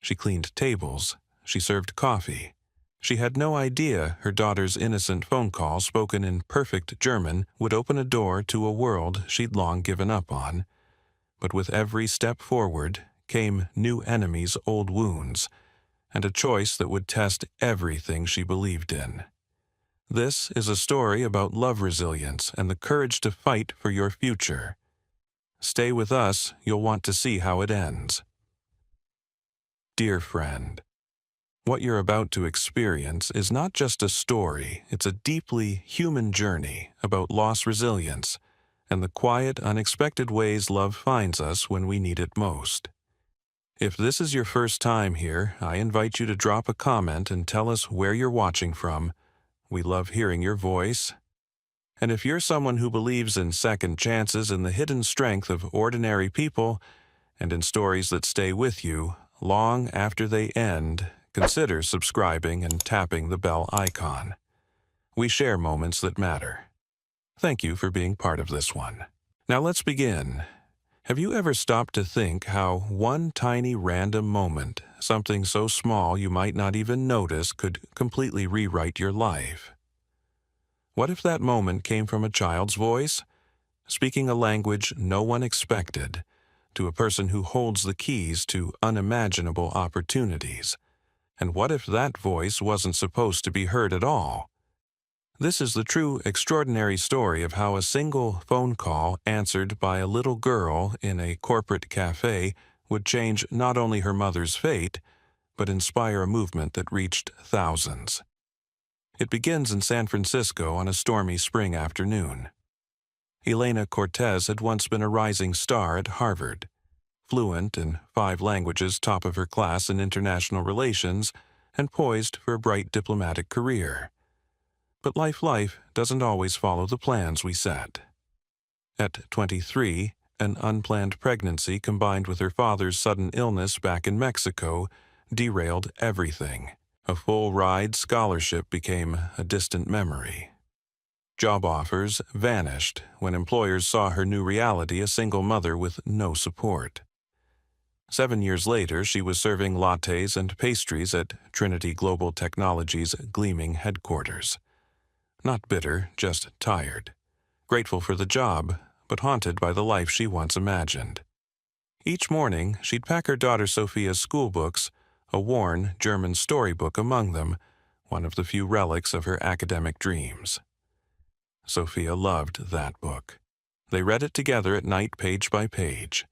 She cleaned tables. She served coffee. She had no idea her daughter's innocent phone call spoken in perfect German would open a door to a world she'd long given up on. But with every step forward came new enemies, old wounds, and a choice that would test everything she believed in. This is a story about love resilience and the courage to fight for your future. Stay with us, you'll want to see how it ends. Dear friend, what you're about to experience is not just a story, it's a deeply human journey about loss resilience and the quiet, unexpected ways love finds us when we need it most. If this is your first time here, I invite you to drop a comment and tell us where you're watching from. We love hearing your voice. And if you're someone who believes in second chances and the hidden strength of ordinary people, and in stories that stay with you long after they end, consider subscribing and tapping the bell icon. We share moments that matter. Thank you for being part of this one. Now let's begin. Have you ever stopped to think how one tiny random moment, something so small you might not even notice, could completely rewrite your life? What if that moment came from a child's voice, speaking a language no one expected, to a person who holds the keys to unimaginable opportunities? And what if that voice wasn't supposed to be heard at all? This is the true extraordinary story of how a single phone call answered by a little girl in a corporate cafe would change not only her mother's fate, but inspire a movement that reached thousands. It begins in San Francisco on a stormy spring afternoon. Elena Cortez had once been a rising star at Harvard. Fluent in 5 languages, top of her class in international relations, and poised for a bright diplomatic career. But life doesn't always follow the plans we set. At 23, an unplanned pregnancy combined with her father's sudden illness back in Mexico derailed everything. A full-ride scholarship became a distant memory. Job offers vanished when employers saw her new reality, a single mother with no support. 7 years later, she was serving lattes and pastries at Trinity Global Technologies' gleaming headquarters. Not bitter, just tired. Grateful for the job, but haunted by the life she once imagined. Each morning, she'd pack her daughter Sophia's school books, a worn German storybook among them, one of the few relics of her academic dreams. Sophia loved that book. They read it together at night, page by page.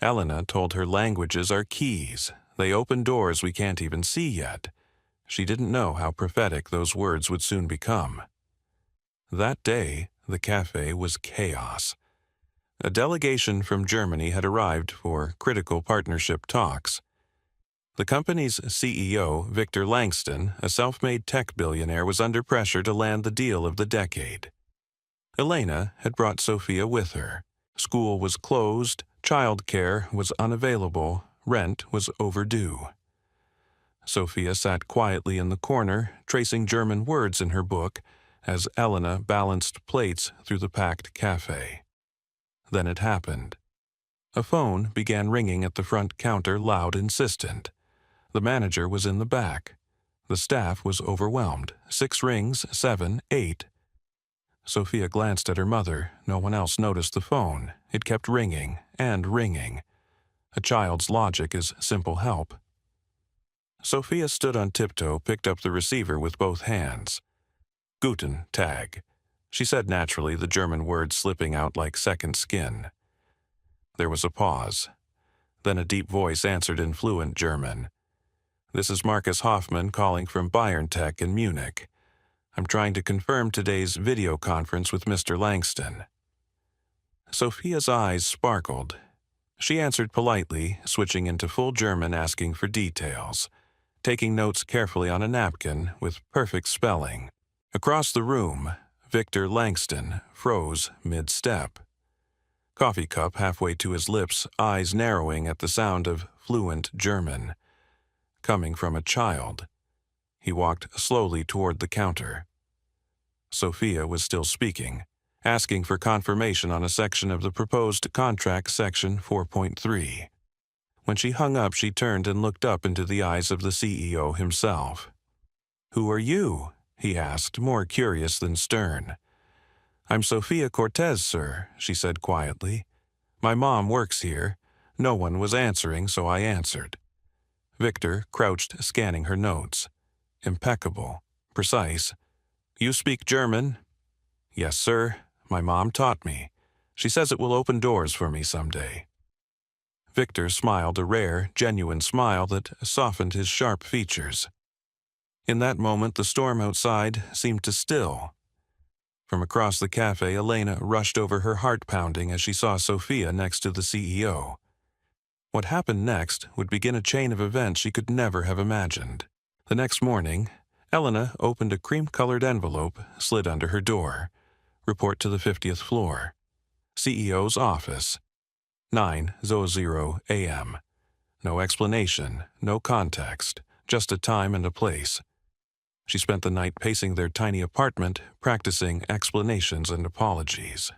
Elena told her languages are keys. They open doors we can't even see yet. She didn't know how prophetic those words would soon become. That day, the cafe was chaos. A delegation from Germany had arrived for critical partnership talks. The company's CEO, Victor Langston, a self-made tech billionaire, was under pressure to land the deal of the decade. Elena had brought Sophia with her. School was closed, childcare was unavailable, rent was overdue. Sophia sat quietly in the corner, tracing German words in her book, as Elena balanced plates through the packed cafe. Then it happened. A phone began ringing at the front counter, loud, insistent. The manager was in the back. The staff was overwhelmed. 6 rings, 7, 8. Sophia glanced at her mother. No one else noticed the phone. It kept ringing and ringing. A child's logic is simple help. Sophia stood on tiptoe, picked up the receiver with both hands. Guten Tag, she said naturally, the German words slipping out like second skin. There was a pause. Then a deep voice answered in fluent German. This is Marcus Hoffman calling from BayernTech in Munich. I'm trying to confirm today's video conference with Mr. Langston. Sophia's eyes sparkled. She answered politely, switching into full German, asking for details, taking notes carefully on a napkin with perfect spelling. Across the room, Victor Langston froze mid-step. Coffee cup halfway to his lips, eyes narrowing at the sound of fluent German. Coming from a child. He walked slowly toward the counter. Sophia was still speaking, asking for confirmation on a section of the proposed contract, section 4.3. When she hung up, she turned and looked up into the eyes of the CEO himself. "Who are you?" he asked, more curious than stern. "I'm Sophia Cortez, sir," she said quietly. "My mom works here." No one was answering, so I answered. Victor crouched, scanning her notes. Impeccable. Precise. "You speak German?" "Yes, sir. My mom taught me. She says it will open doors for me someday." Victor smiled a rare, genuine smile that softened his sharp features. In that moment, the storm outside seemed to still. From across the cafe, Elena rushed over, her heart pounding as she saw Sophia next to the CEO. What happened next would begin a chain of events she could never have imagined. The next morning, Elena opened a cream-colored envelope slid under her door. Report to the 50th floor. CEO's office. 9:00 a.m. No explanation, no context, just a time and a place. She spent the night pacing their tiny apartment, practicing explanations and apologies.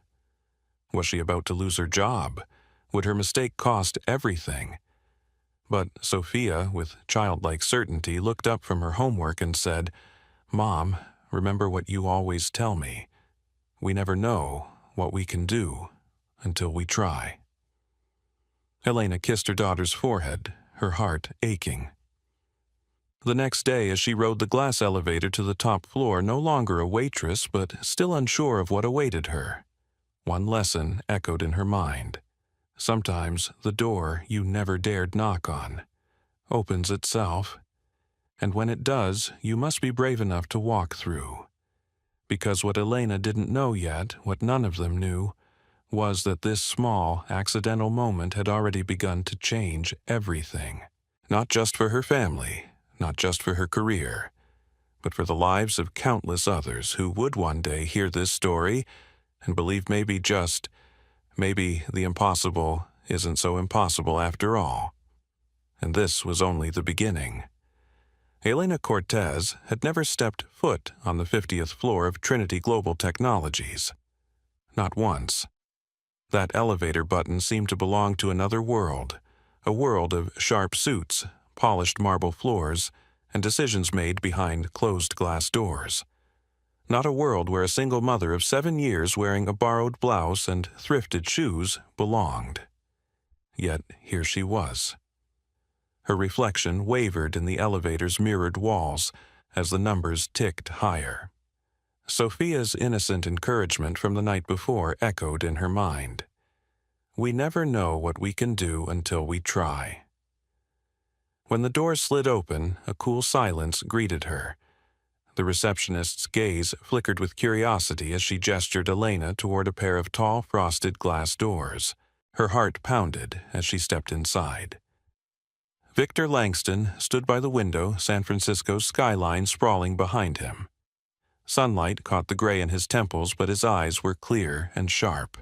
Was she about to lose her job? Would her mistake cost everything? But Sophia, with childlike certainty, looked up from her homework and said, "Mom, remember what you always tell me. We never know what we can do until we try." Elena kissed her daughter's forehead, her heart aching. The next day, as she rode the glass elevator to the top floor, no longer a waitress, but still unsure of what awaited her, one lesson echoed in her mind. Sometimes the door you never dared knock on opens itself, and when it does, you must be brave enough to walk through. Because what Elena didn't know yet, what none of them knew, was that this small, accidental moment had already begun to change everything. Not just for her family, not just for her career, but for the lives of countless others who would one day hear this story and believe maybe the impossible isn't so impossible after all. And this was only the beginning. Elena Cortez had never stepped foot on the 50th floor of Trinity Global Technologies. Not once. That elevator button seemed to belong to another world, a world of sharp suits, polished marble floors, and decisions made behind closed glass doors. Not a world where a single mother of 7 years wearing a borrowed blouse and thrifted shoes belonged. Yet here she was. Her reflection wavered in the elevator's mirrored walls as the numbers ticked higher. Sophia's innocent encouragement from the night before echoed in her mind. We never know what we can do until we try. When the door slid open, a cool silence greeted her. The receptionist's gaze flickered with curiosity as she gestured Elena toward a pair of tall, frosted glass doors. Her heart pounded as she stepped inside. Victor Langston stood by the window, San Francisco's skyline sprawling behind him. Sunlight caught the gray in his temples, but his eyes were clear and sharp.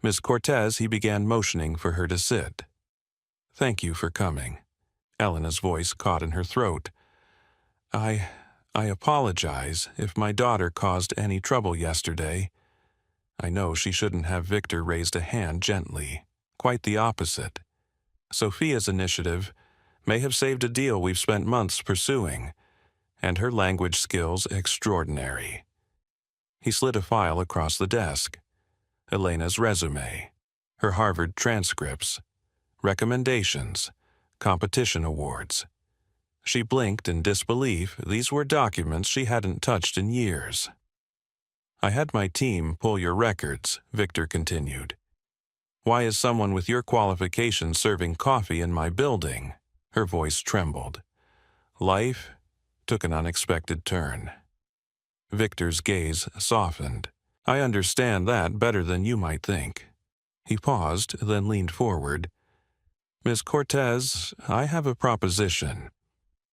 "Miss Cortez," he began, motioning for her to sit. "Thank you for coming." Elena's voice caught in her throat. I apologize if my daughter caused any trouble yesterday." I know she shouldn't have. Victor raised a hand gently. Quite the opposite. Sophia's initiative may have saved a deal we've spent months pursuing, and her language skills extraordinary. He slid a file across the desk. Elena's resume, her Harvard transcripts, recommendations, competition awards. She blinked in disbelief. These were documents she hadn't touched in years. "I had my team pull your records," Victor continued. "Why is someone with your qualifications serving coffee in my building?" Her voice trembled. Life took an unexpected turn. Victor's gaze softened. "I understand that better than you might think." He paused, then leaned forward. "Ms. Cortez, I have a proposition.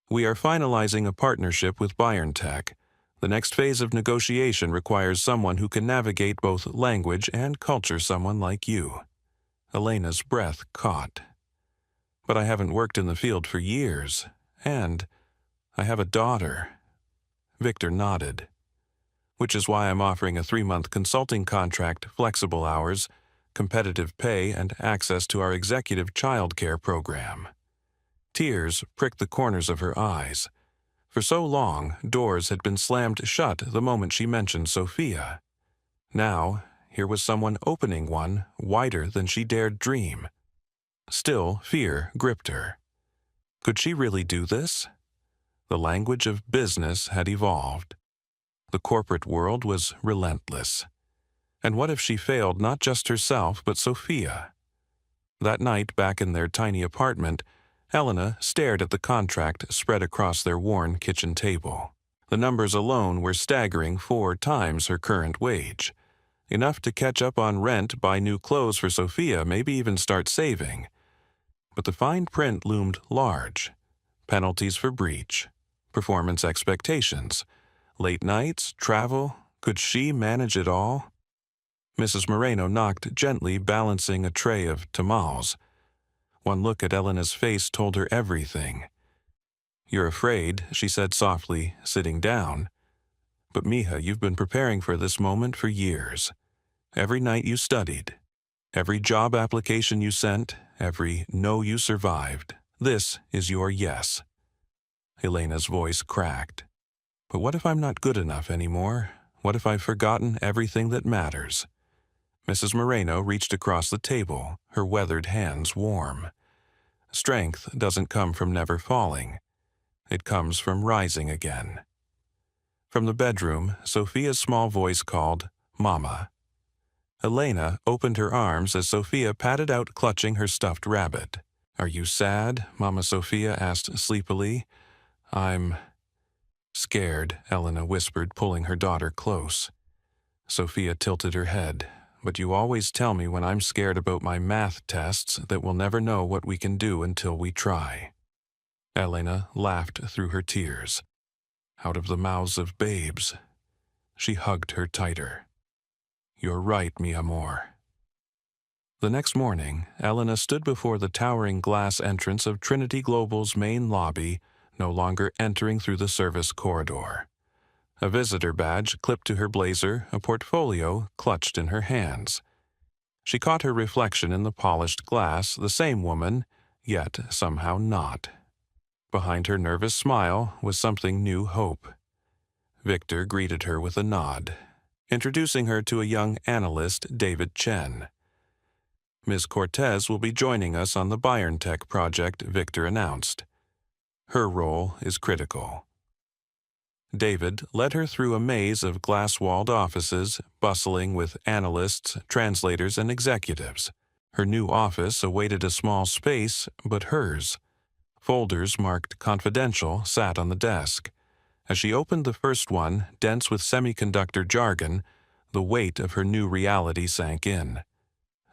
We are finalizing a partnership with BioNTech. The next phase of negotiation requires someone who can navigate both language and culture, someone like you." Elena's breath caught. "But I haven't worked in the field for years, and I have a daughter." Victor nodded. "Which is why I'm offering a 3-month consulting contract, flexible hours, competitive pay, and access to our executive childcare program. Tears pricked the corners of her eyes. For so long, doors had been slammed shut the moment she mentioned Sophia. Now, here was someone opening one wider than she dared dream. Still, fear gripped her. Could she really do this? The language of business had evolved. The corporate world was relentless. And what if she failed not just herself but Sophia? That night, back in their tiny apartment, Elena stared at the contract spread across their worn kitchen table. The numbers alone were staggering 4 times her current wage. Enough to catch up on rent, buy new clothes for Sophia, maybe even start saving. But the fine print loomed large. Penalties for breach, performance expectations, late nights, travel. Could she manage it all? Mrs. Moreno knocked gently, balancing a tray of tamales. One look at Elena's face told her everything. "You're afraid," she said softly, sitting down. "But Mija, you've been preparing for this moment for years. Every night you studied, every job application you sent, every no you survived. This is your yes." Elena's voice cracked. "But what if I'm not good enough anymore? What if I've forgotten everything that matters?" Mrs. Moreno reached across the table, her weathered hands warm. Strength doesn't come from never falling. It comes from rising again. From the bedroom, Sophia's small voice called, "Mama." Elena opened her arms as Sophia patted out, clutching her stuffed rabbit. "Are you sad?" Mama Sophia asked sleepily. "I'm scared," Elena whispered, pulling her daughter close. Sophia tilted her head. "But you always tell me when I'm scared about my math tests that we'll never know what we can do until we try." Elena laughed through her tears. "Out of the mouths of babes." She hugged her tighter. "You're right, mi amor." The next morning, Elena stood before the towering glass entrance of Trinity Global's main lobby, no longer entering through the service corridor. A visitor badge clipped to her blazer, a portfolio clutched in her hands. She caught her reflection in the polished glass, the same woman, yet somehow not. Behind her nervous smile was something new hope. Victor greeted her with a nod, introducing her to a young analyst, David Chen. "Ms. Cortez will be joining us on the BioNTech project," Victor announced. "Her role is critical." David led her through a maze of glass-walled offices, bustling with analysts, translators, and executives. Her new office awaited a small space, but hers. Folders marked confidential sat on the desk. As she opened the first one, dense with semiconductor jargon, the weight of her new reality sank in.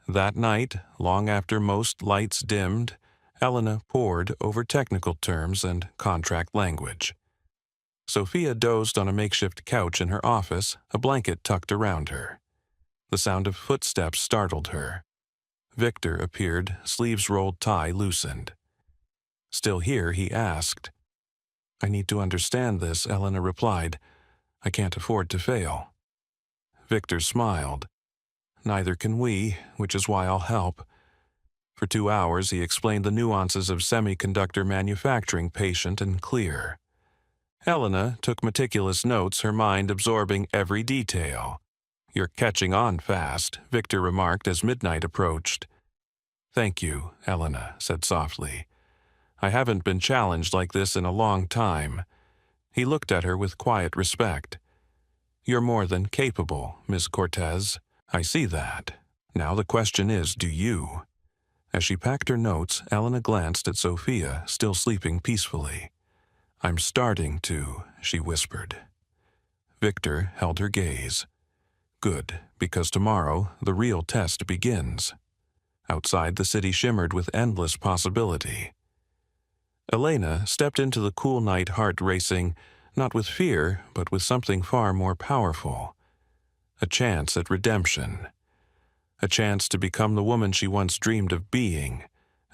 That night, long after most lights dimmed, Elena pored over technical terms and contract language. Sophia dozed on a makeshift couch in her office, a blanket tucked around her. The sound of footsteps startled her. Victor appeared, sleeves rolled, tie loosened. "Still here?" he asked. "I need to understand this," Elena replied. "I can't afford to fail." Victor smiled. "Neither can we, which is why I'll help." For 2 hours he explained the nuances of semiconductor manufacturing patient and clear. Elena took meticulous notes, her mind absorbing every detail. "You're catching on fast," Victor remarked as midnight approached. "Thank you," Elena said softly. "I haven't been challenged like this in a long time." He looked at her with quiet respect. "You're more than capable, Miss Cortez. I see that. Now the question is, do you?" As she packed her notes, Elena glanced at Sophia, still sleeping peacefully. "I'm starting to," she whispered. Victor held her gaze. "Good, because tomorrow the real test begins." Outside, the city shimmered with endless possibility. Elena stepped into the cool night, heart racing, not with fear, but with something far more powerful. A chance at redemption. A chance to become the woman she once dreamed of being,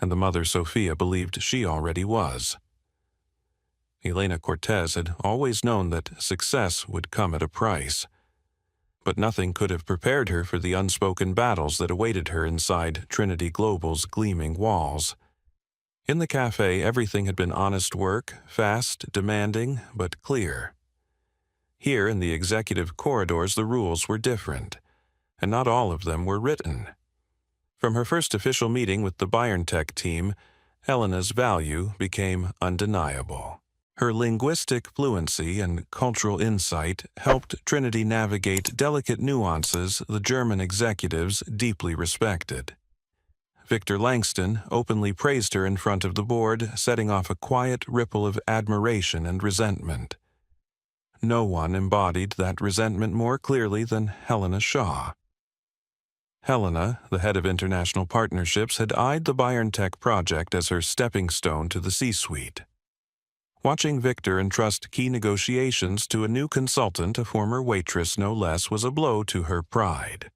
and the mother Sophia believed she already was. Elena Cortez had always known that success would come at a price. but nothing could have prepared her for the unspoken battles that awaited her inside Trinity Global's gleaming walls. In the cafe, everything had been honest work, fast, demanding, but clear. Here in the executive corridors, the rules were different, and not all of them were written. From her first official meeting with the BioNTech team, Elena's value became undeniable. Her linguistic fluency and cultural insight helped Trinity navigate delicate nuances the German executives deeply respected. Victor Langston openly praised her in front of the board, setting off a quiet ripple of admiration and resentment. No one embodied that resentment more clearly than Helena Shaw. Helena, the head of international partnerships, had eyed the BioNTech project as her stepping stone to the C-suite. Watching Victor entrust key negotiations to a new consultant, a former waitress no less, was a blow to her pride.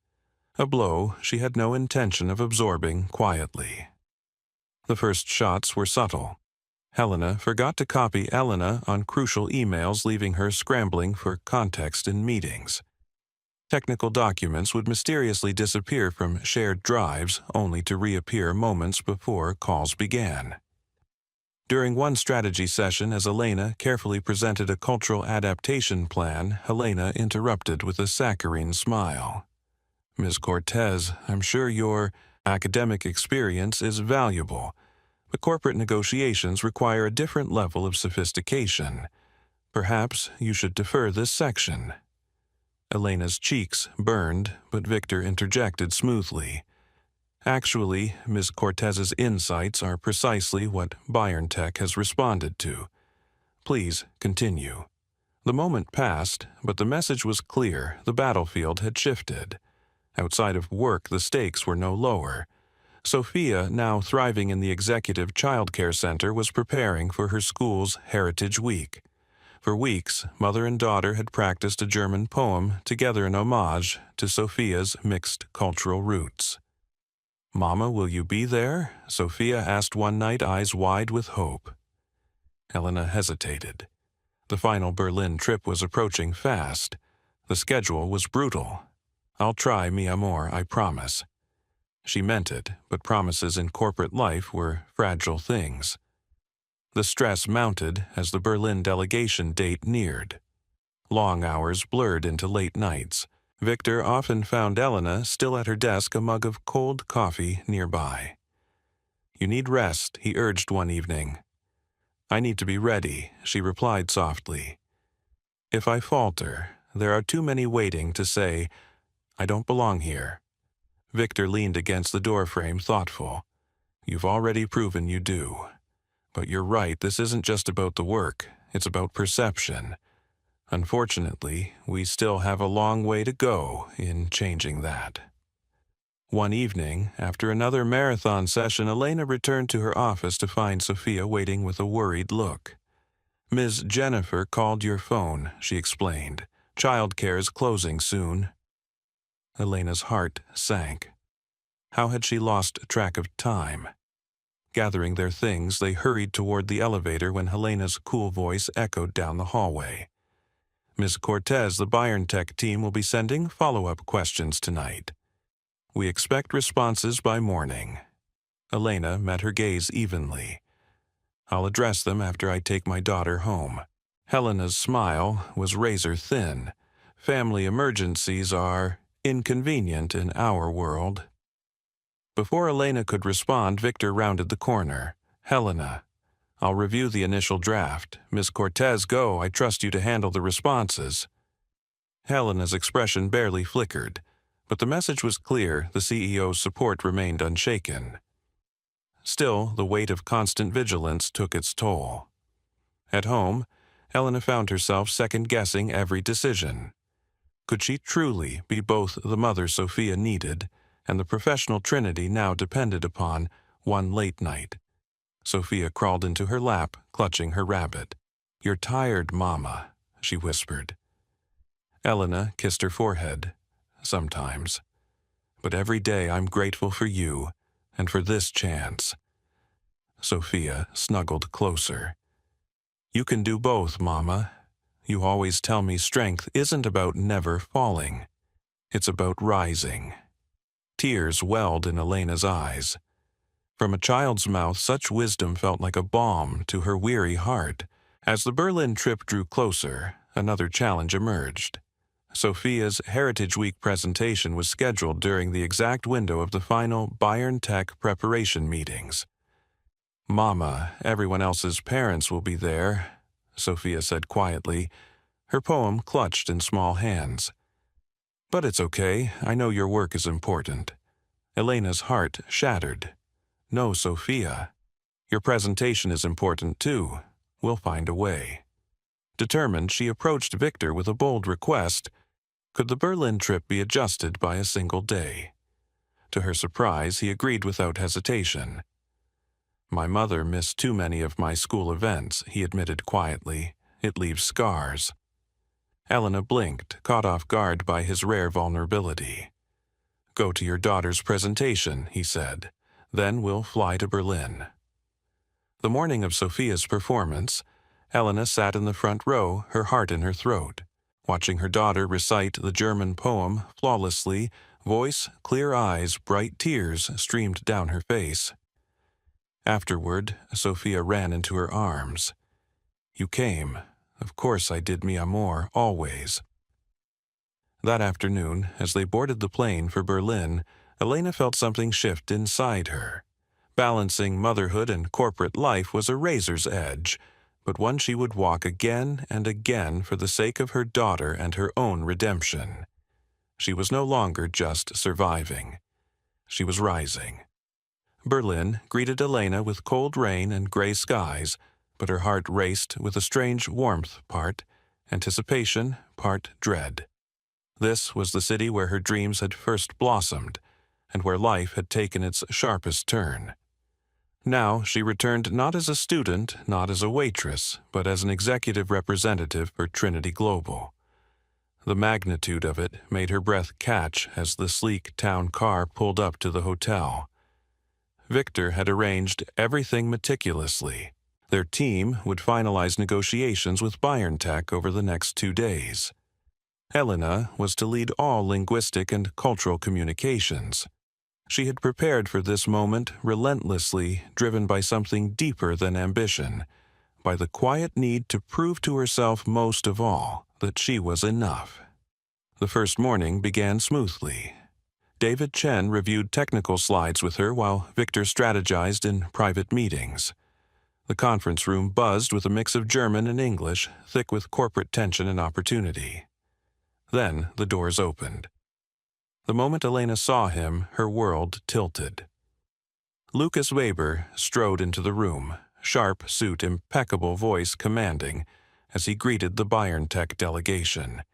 A blow she had no intention of absorbing quietly. The first shots were subtle. Helena forgot to copy Elena on crucial emails, leaving her scrambling for context in meetings. Technical documents would mysteriously disappear from shared drives, only to reappear moments before calls began. During one strategy session, as Elena carefully presented a cultural adaptation plan, Helena interrupted with a saccharine smile. "Ms. Cortez, I'm sure your academic experience is valuable, but corporate negotiations require a different level of sophistication. Perhaps you should defer this section." Elena's cheeks burned, but Victor interjected smoothly. "Actually, Ms. Cortez's insights are precisely what BioNTech has responded to. Please continue." The moment passed, but the message was clear. The battlefield had shifted. Outside of work, the stakes were no lower. Sophia, now thriving in the executive childcare center, was preparing for her school's Heritage Week. For weeks, mother and daughter had practiced a German poem together in homage to Sophia's mixed cultural roots. "Mama, will you be there?" Sophia asked one night, eyes wide with hope. Helena hesitated. The final Berlin trip was approaching fast. The schedule was brutal. "I'll try, mi amor, I promise." She meant it, but promises in corporate life were fragile things. The stress mounted as the Berlin delegation date neared. Long hours blurred into late nights. Victor often found Elena still at her desk, a mug of cold coffee nearby. "You need rest," he urged one evening. "I need to be ready," she replied softly. "If I falter, there are too many waiting to say, 'I don't belong here.'" Victor leaned against the doorframe, thoughtful. "You've already proven you do. But you're right, this isn't just about the work, it's about perception. Unfortunately, we still have a long way to go in changing that." One evening, after another marathon session, Elena returned to her office to find Sophia waiting with a worried look. "Ms. Jennifer called your phone," she explained. "Childcare is closing soon." Elena's heart sank. How had she lost track of time? Gathering their things, they hurried toward the elevator when Helena's cool voice echoed down the hallway. "Ms. Cortez, the BioNTech team will be sending follow-up questions tonight. We expect responses by morning." Elena met her gaze evenly. "I'll address them after I take my daughter home." Helena's smile was razor-thin. "Family emergencies are inconvenient in our world." Before Elena could respond, Victor rounded the corner. "Helena, I'll review the initial draft. Miss Cortez, go. I trust you to handle the responses." Helena's expression barely flickered, but the message was clear. The CEO's support remained unshaken. Still, the weight of constant vigilance took its toll. At home, Helena found herself second-guessing every decision. Could she truly be both the mother Sophia needed and the professional Trinity now depended upon? One late night, Sophia crawled into her lap, clutching her rabbit. "You're tired, Mama," she whispered. Elena kissed her forehead. "Sometimes. But every day I'm grateful for you and for this chance." Sophia snuggled closer. "You can do both, Mama. You always tell me strength isn't about never falling. It's about rising. Tears welled in Elena's eyes. From a child's mouth, such wisdom felt like a balm to her weary heart. As the Berlin trip drew closer, another challenge emerged. Sophia's Heritage Week presentation was scheduled during the exact window of the final Bayern Tech preparation meetings. "Mama, everyone else's parents will be there," Sophia said quietly, her poem clutched in small hands. "But it's okay, I know your work is important." Elena's heart shattered. "No, Sophia. Your presentation is important too. We'll find a way." Determined, she approached Victor with a bold request. Could the Berlin trip be adjusted by a single day? To her surprise, he agreed without hesitation. "My mother missed too many of my school events," he admitted quietly. "It leaves scars." Elena blinked, caught off guard by his rare vulnerability. "Go to your daughter's presentation," he said. "Then we'll fly to Berlin." The morning of Sophia's performance, Elena sat in the front row, her heart in her throat. Watching her daughter recite the German poem flawlessly, voice, clear eyes, bright tears streamed down her face. Afterward, Sophia ran into her arms. "You came. Of course I did, mi amor, always." That afternoon, as they boarded the plane for Berlin, Elena felt something shift inside her. Balancing motherhood and corporate life was a razor's edge, but one she would walk again and again for the sake of her daughter and her own redemption. She was no longer just surviving. She was rising. Berlin greeted Elena with cold rain and gray skies, but her heart raced with a strange warmth, part anticipation, part dread. This was the city where her dreams had first blossomed, and where life had taken its sharpest turn. Now she returned not as a student, not as a waitress, but as an executive representative for Trinity Global. The magnitude of it made her breath catch as the sleek town car pulled up to the hotel. Victor had arranged everything meticulously. Their team would finalize negotiations with Bayern Tech over the next 2 days. Elena was to lead all linguistic and cultural communications. She had prepared for this moment relentlessly, driven by something deeper than ambition, by the quiet need to prove to herself most of all that she was enough. The first morning began smoothly. David Chen reviewed technical slides with her while Victor strategized in private meetings. The conference room buzzed with a mix of German and English, thick with corporate tension and opportunity. Then the doors opened. The moment Elena saw him, her world tilted. Lucas Weber strode into the room, sharp suit, impeccable voice commanding, as he greeted the Bayern Tech delegation.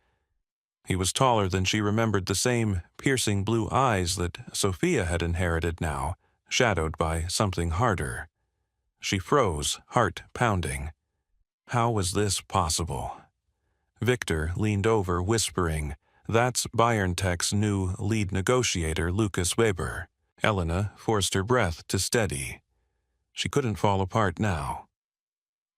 He was taller than she remembered, the same piercing blue eyes that Sophia had inherited now, shadowed by something harder. She froze, heart pounding. How was this possible? Victor leaned over, whispering, "That's Bayern Tech's new lead negotiator, Lucas Weber." Elena forced her breath to steady. She couldn't fall apart now.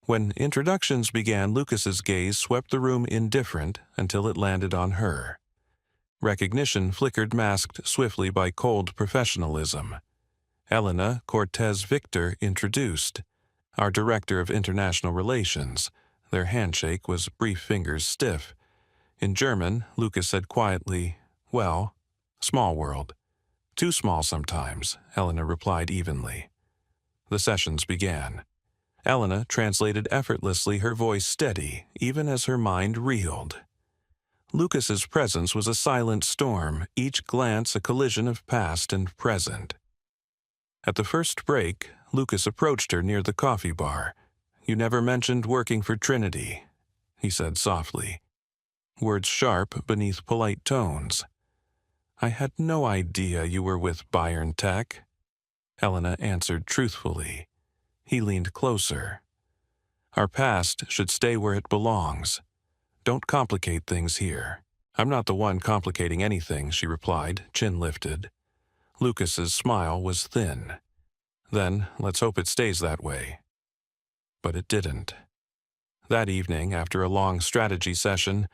When introductions began, Lucas's gaze swept the room indifferent until it landed on her. Recognition flickered, masked swiftly by cold professionalism. Elena Cortez Victor introduced, "Our Director of International Relations." Their handshake was brief, fingers stiff. In German, Lucas said quietly, "Well, small world." "Too small sometimes," Elena replied evenly. The sessions began. Elena translated effortlessly, her voice steady, even as her mind reeled. Lucas's presence was a silent storm, each glance a collision of past and present. At the first break, Lucas approached her near the coffee bar. "You never mentioned working for Trinity," he said softly, words sharp beneath polite tones. "I had no idea you were with Bayern Tech," Elena answered truthfully. He leaned closer. "Our past should stay where it belongs. Don't complicate things here." "I'm not the one complicating anything," she replied, chin lifted. Lucas's smile was thin. "Then let's hope it stays that way." But it didn't. That evening, after a long strategy session,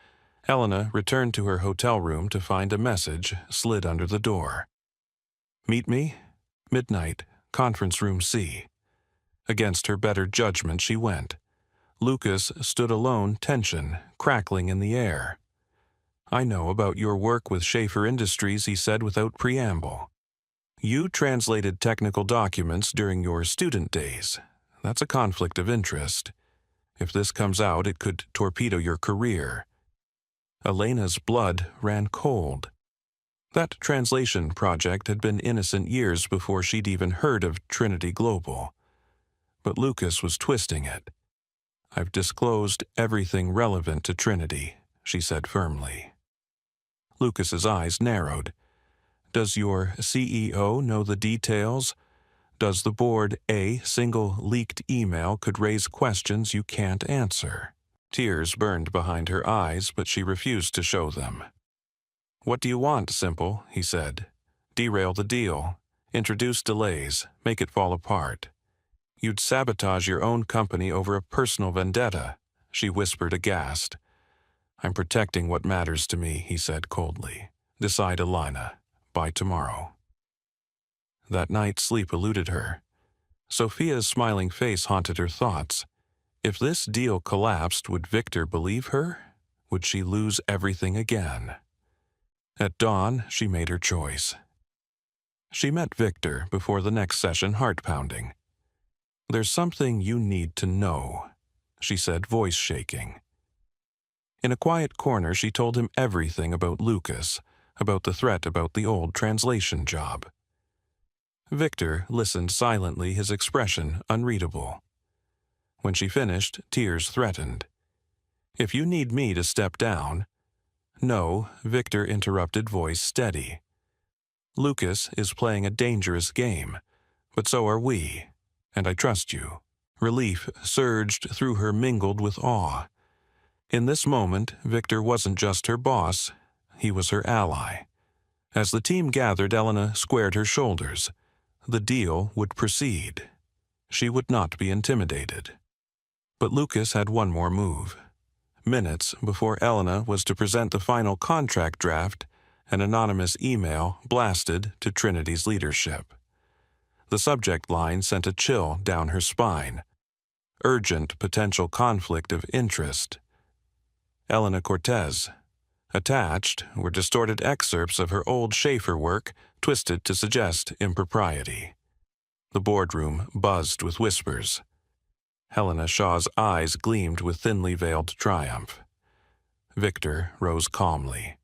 Elena returned to her hotel room to find a message slid under the door. "Meet me? Midnight, conference room C." Against her better judgment she went. Lucas stood alone, tension crackling in the air. "I know about your work with Schaefer Industries," he said without preamble. "You translated technical documents during your student days. That's a conflict of interest. If this comes out, it could torpedo your career." Elena's blood ran cold. That translation project had been innocent years before she'd even heard of Trinity Global. But Lucas was twisting it. "I've disclosed everything relevant to Trinity," she said firmly. Lucas's eyes narrowed. "Does your CEO know the details? Does the board a single leaked email could raise questions you can't answer?" Tears burned behind her eyes, but she refused to show them. "What do you want, Simple?" he said. "Derail the deal. Introduce delays. Make it fall apart. You'd sabotage your own company over a personal vendetta," she whispered aghast. "I'm protecting what matters to me," he said coldly. "Decide, Elena, by tomorrow." That night sleep eluded her. Sophia's smiling face haunted her thoughts. If this deal collapsed, would Victor believe her? Would she lose everything again? At dawn, she made her choice. She met Victor before the next session, heart-pounding. "There's something you need to know," she said, voice shaking. In a quiet corner, she told him everything about Lucas, about the threat about the old translation job. Victor listened silently, his expression unreadable. When she finished, tears threatened. "If you need me to step down—" "No," Victor interrupted, voice steady. "Lucas is playing a dangerous game, but so are we, and I trust you." Relief surged through her, mingled with awe. In this moment, Victor wasn't just her boss, he was her ally. As the team gathered, Elena squared her shoulders. The deal would proceed. She would not be intimidated. But Lucas had one more move. Minutes before Elena was to present the final contract draft, an anonymous email blasted to Trinity's leadership. The subject line sent a chill down her spine. Urgent potential conflict of interest. Elena Cortez. Attached were distorted excerpts of her old Schaefer work, twisted to suggest impropriety. The boardroom buzzed with whispers. Helena Shaw's eyes gleamed with thinly veiled triumph. Victor rose calmly.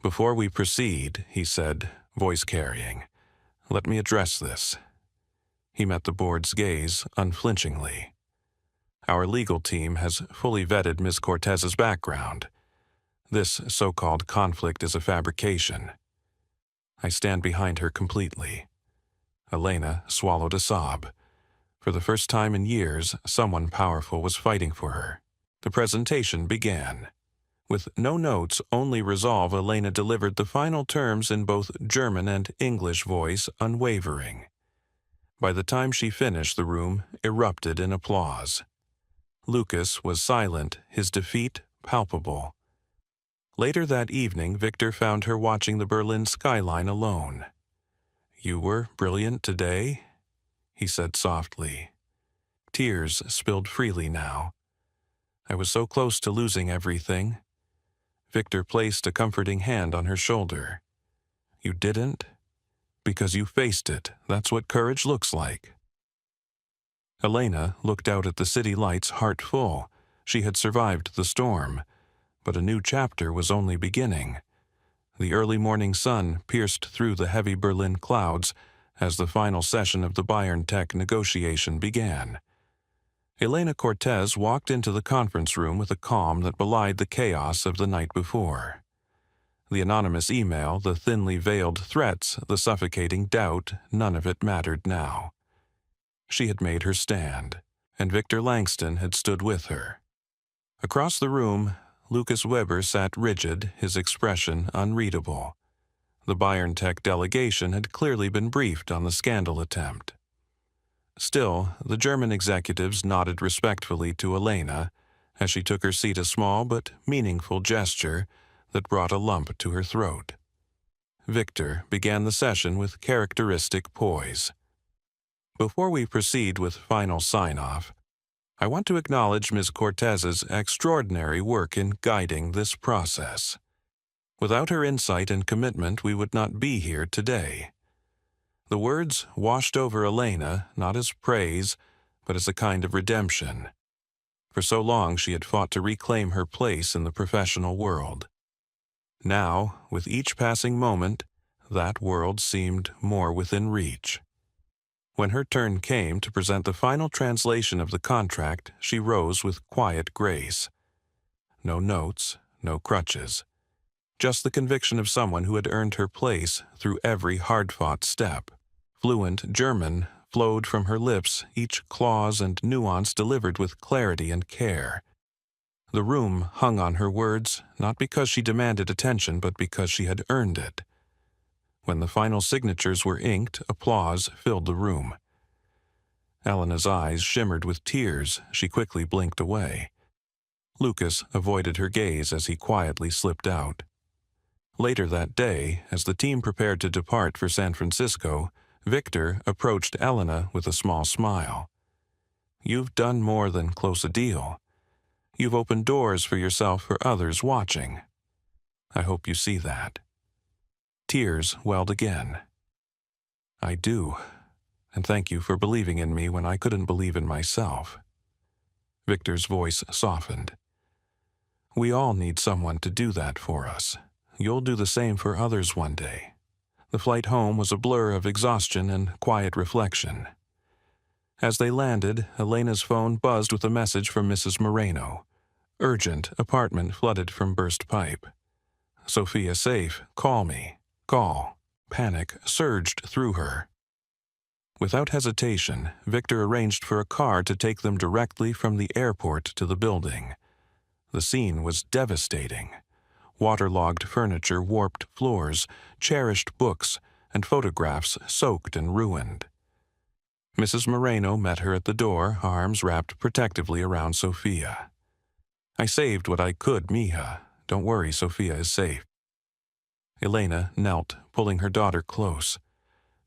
"Before we proceed," he said, voice carrying, "let me address this." He met the board's gaze unflinchingly. "Our legal team has fully vetted Ms. Cortez's background. This so-called conflict is a fabrication. I stand behind her completely." Elena swallowed a sob. For the first time in years, someone powerful was fighting for her. The presentation began. With no notes, only resolve, Elena delivered the final terms in both German and English, voice unwavering. By the time she finished, the room erupted in applause. Lucas was silent, his defeat palpable. Later that evening, Victor found her watching the Berlin skyline alone. "You were brilliant today," he said softly. Tears spilled freely now. "I was so close to losing everything." Victor placed a comforting hand on her shoulder. "You didn't? Because you faced it. That's what courage looks like." Elena looked out at the city lights, heart full. She had survived the storm, but a new chapter was only beginning. The early morning sun pierced through the heavy Berlin clouds as the final session of the BioNTech negotiation began. Elena Cortez walked into the conference room with a calm that belied the chaos of the night before. The anonymous email, the thinly veiled threats, the suffocating doubt, none of it mattered now. She had made her stand, and Victor Langston had stood with her. Across the room, Lucas Weber sat rigid, his expression unreadable. The BioNTech delegation had clearly been briefed on the scandal attempt. Still, the German executives nodded respectfully to Elena, as she took her seat, a small but meaningful gesture that brought a lump to her throat. Victor began the session with characteristic poise. Before we proceed with final sign-off, I want to acknowledge Ms. Cortez's extraordinary work in guiding this process. Without her insight and commitment, we would not be here today. The words washed over Elena not as praise, but as a kind of redemption. For so long she had fought to reclaim her place in the professional world. Now, with each passing moment, that world seemed more within reach. When her turn came to present the final translation of the contract, she rose with quiet grace. No notes, no crutches. Just the conviction of someone who had earned her place through every hard-fought step. Fluent German flowed from her lips, each clause and nuance delivered with clarity and care. The room hung on her words, not because she demanded attention, but because she had earned it. When the final signatures were inked, applause filled the room. Elena's eyes shimmered with tears. She quickly blinked away. Lucas avoided her gaze as he quietly slipped out. Later that day, as the team prepared to depart for San Francisco, Victor approached Elena with a small smile. "You've done more than close a deal. You've opened doors for yourself for others watching. I hope you see that." Tears welled again. "I do, and thank you for believing in me when I couldn't believe in myself." Victor's voice softened. "We all need someone to do that for us. You'll do the same for others one day." The flight home was a blur of exhaustion and quiet reflection. As they landed, Elena's phone buzzed with a message from Mrs. Moreno. "Urgent, apartment flooded from burst pipe. Sophia safe, call me, call." Panic surged through her. Without hesitation, Victor arranged for a car to take them directly from the airport to the building. The scene was devastating. Waterlogged furniture, warped floors, cherished books, and photographs soaked and ruined. Mrs. Moreno met her at the door, arms wrapped protectively around Sophia. "I saved what I could, mija. Don't worry, Sophia is safe." Elena knelt, pulling her daughter close.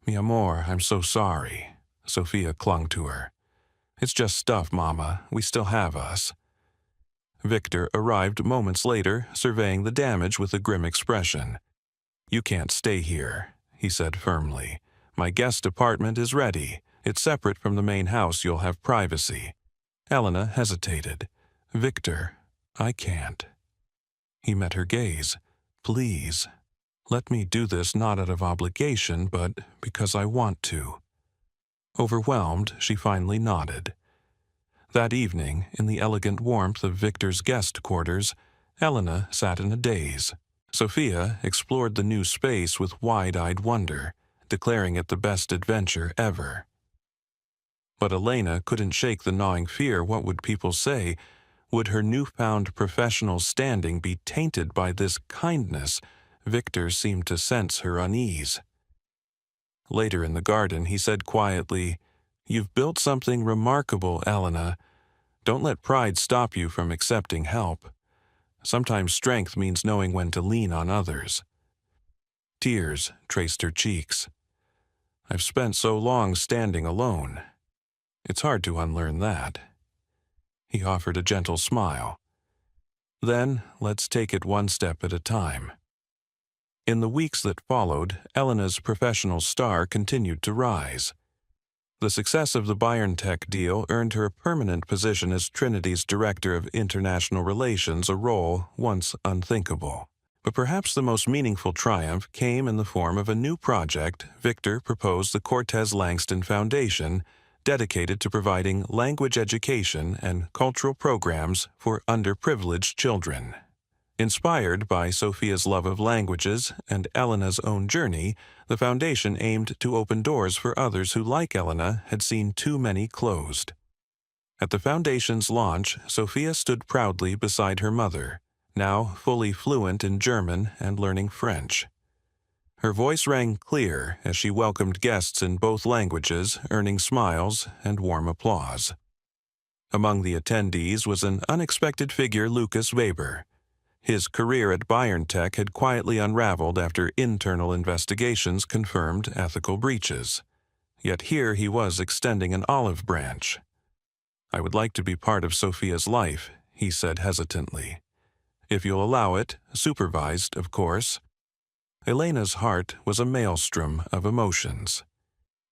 "Mi amor, I'm so sorry." Sophia clung to her. "It's just stuff, Mama. We still have us." Victor arrived moments later, surveying the damage with a grim expression. "You can't stay here," he said firmly. "My guest apartment is ready. It's separate from the main house. You'll have privacy." Elena hesitated. "Victor, I can't." He met her gaze. "Please, let me do this not out of obligation, but because I want to." Overwhelmed, she finally nodded. That evening, in the elegant warmth of Victor's guest quarters, Elena sat in a daze. Sophia explored the new space with wide-eyed wonder, declaring it the best adventure ever. But Elena couldn't shake the gnawing fear. What would people say? Would her newfound professional standing be tainted by this kindness? Victor seemed to sense her unease. Later in the garden, he said quietly, "You've built something remarkable, Elena. Don't let pride stop you from accepting help. Sometimes strength means knowing when to lean on others." Tears traced her cheeks. "I've spent so long standing alone. It's hard to unlearn that." He offered a gentle smile. "Then let's take it one step at a time." In the weeks that followed, Elena's professional star continued to rise. The success of the BioNTech deal earned her a permanent position as Trinity's Director of International Relations, a role once unthinkable. But perhaps the most meaningful triumph came in the form of a new project. Victor proposed the Cortez Langston Foundation, dedicated to providing language education and cultural programs for underprivileged children. Inspired by Sophia's love of languages and Elena's own journey, the foundation aimed to open doors for others who, like Elena, had seen too many closed. At the foundation's launch, Sophia stood proudly beside her mother, now fully fluent in German and learning French. Her voice rang clear as she welcomed guests in both languages, earning smiles and warm applause. Among the attendees was an unexpected figure, Lucas Weber. His career at BioNTech had quietly unraveled after internal investigations confirmed ethical breaches. Yet here he was extending an olive branch. "I would like to be part of Sophia's life," he said hesitantly. "If you'll allow it, supervised, of course." Elena's heart was a maelstrom of emotions.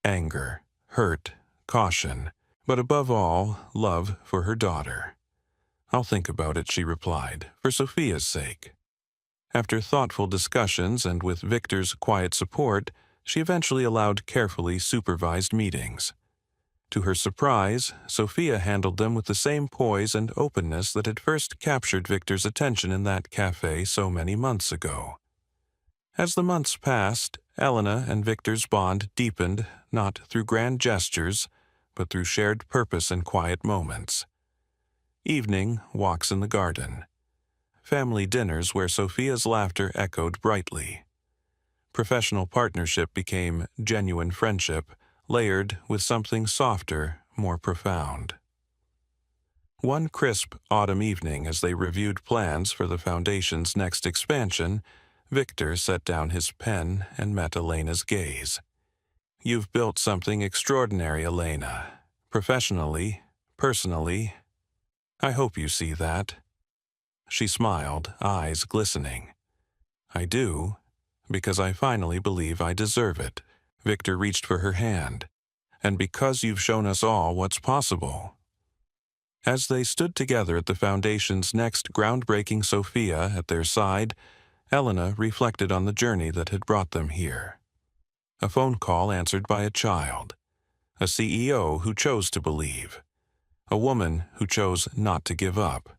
Anger, hurt, caution, but above all, love for her daughter. "I'll think about it," she replied, "for Sophia's sake." After thoughtful discussions and with Victor's quiet support, she eventually allowed carefully supervised meetings. To her surprise, Sophia handled them with the same poise and openness that had first captured Victor's attention in that cafe so many months ago. As the months passed, Elena and Victor's bond deepened not through grand gestures, but through shared purpose and quiet moments. Evening walks in the garden. Family dinners where Sophia's laughter echoed brightly. Professional partnership became genuine friendship, layered with something softer, more profound. One crisp autumn evening, as they reviewed plans for the Foundation's next expansion, Victor set down his pen and met Elena's gaze. "You've built something extraordinary, Elena. Professionally, personally. I hope you see that." She smiled, eyes glistening. "I do, because I finally believe I deserve it." Victor reached for her hand. "And because you've shown us all what's possible." As they stood together at the Foundation's next groundbreaking, Sophia at their side, Elena reflected on the journey that had brought them here. A phone call answered by a child. A CEO who chose to believe. A woman who chose not to give up.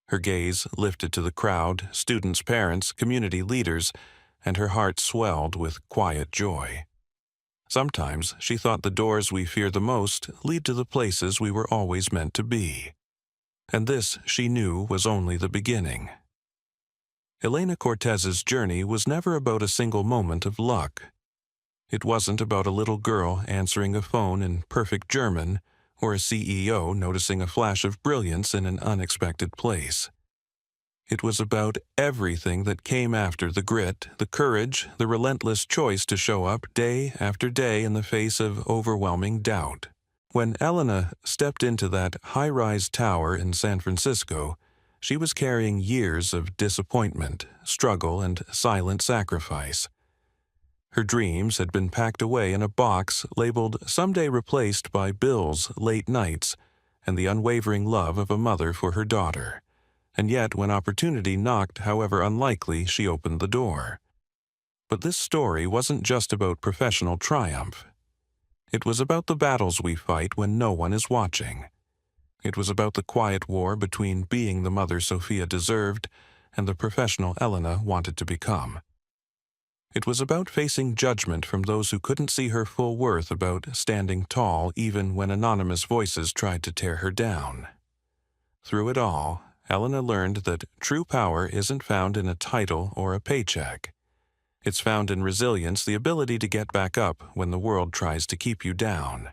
Her gaze lifted to the crowd, students, parents, community leaders, and her heart swelled with quiet joy. Sometimes she thought the doors we fear the most lead to the places we were always meant to be. And this, she knew, was only the beginning. Elena Cortez's journey was never about a single moment of luck. It wasn't about a little girl answering a phone in perfect German or a CEO noticing a flash of brilliance in an unexpected place. It was about everything that came after: the grit, the courage, the relentless choice to show up day after day in the face of overwhelming doubt. When Elena stepped into that high-rise tower in San Francisco, she was carrying years of disappointment, struggle, and silent sacrifice. Her dreams had been packed away in a box labeled "someday" replaced by bills, late nights, and the unwavering love of a mother for her daughter. And yet, when opportunity knocked, however unlikely, she opened the door. But this story wasn't just about professional triumph. It was about the battles we fight when no one is watching. It was about the quiet war between being the mother Sophia deserved and the professional Elena wanted to become. It was about facing judgment from those who couldn't see her full worth, about standing tall even when anonymous voices tried to tear her down. Through it all, Elena learned that true power isn't found in a title or a paycheck. It's found in resilience, the ability to get back up when the world tries to keep you down.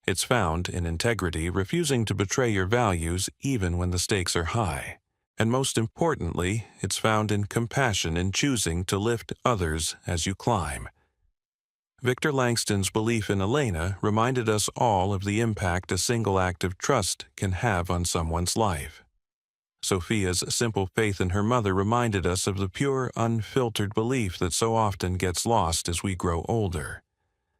It's found in integrity, refusing to betray your values even when the stakes are high. And most importantly, it's found in compassion, in choosing to lift others as you climb. Victor Langston's belief in Elena reminded us all of the impact a single act of trust can have on someone's life. Sophia's simple faith in her mother reminded us of the pure, unfiltered belief that so often gets lost as we grow older.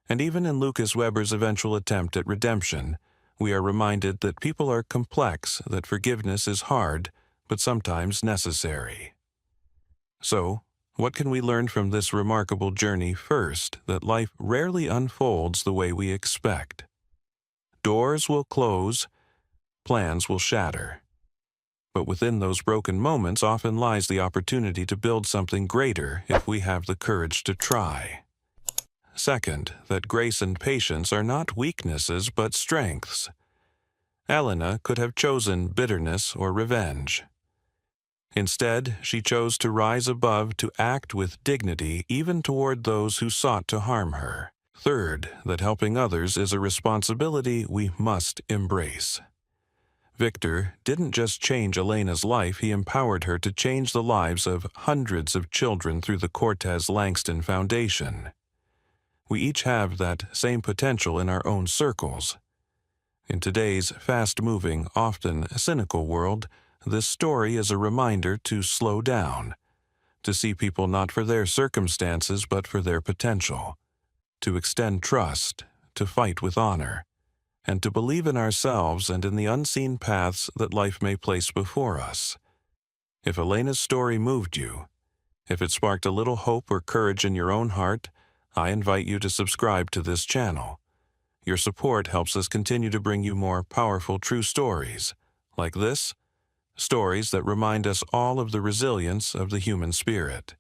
And even in Lucas Weber's eventual attempt at redemption, we are reminded that people are complex, that forgiveness is hard, but sometimes necessary. So, what can we learn from this remarkable journey? First, that life rarely unfolds the way we expect. Doors will close, plans will shatter. But within those broken moments often lies the opportunity to build something greater if we have the courage to try. Second, that grace and patience are not weaknesses but strengths. Elena could have chosen bitterness or revenge. Instead, she chose to rise above, to act with dignity even toward those who sought to harm her. Third, that helping others is a responsibility we must embrace. Victor didn't just change Elena's life, he empowered her to change the lives of hundreds of children through the Cortez Langston Foundation. We each have that same potential in our own circles. In today's fast-moving, often cynical world, this story is a reminder to slow down, to see people not for their circumstances but for their potential, to extend trust, to fight with honor, and to believe in ourselves and in the unseen paths that life may place before us. If Elena's story moved you, if it sparked a little hope or courage in your own heart, I invite you to subscribe to this channel. Your support helps us continue to bring you more powerful true stories, like this, stories that remind us all of the resilience of the human spirit.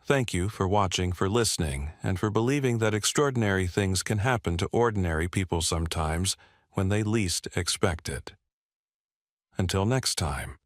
Thank you for watching, for listening, and for believing that extraordinary things can happen to ordinary people sometimes when they least expect it. Until next time.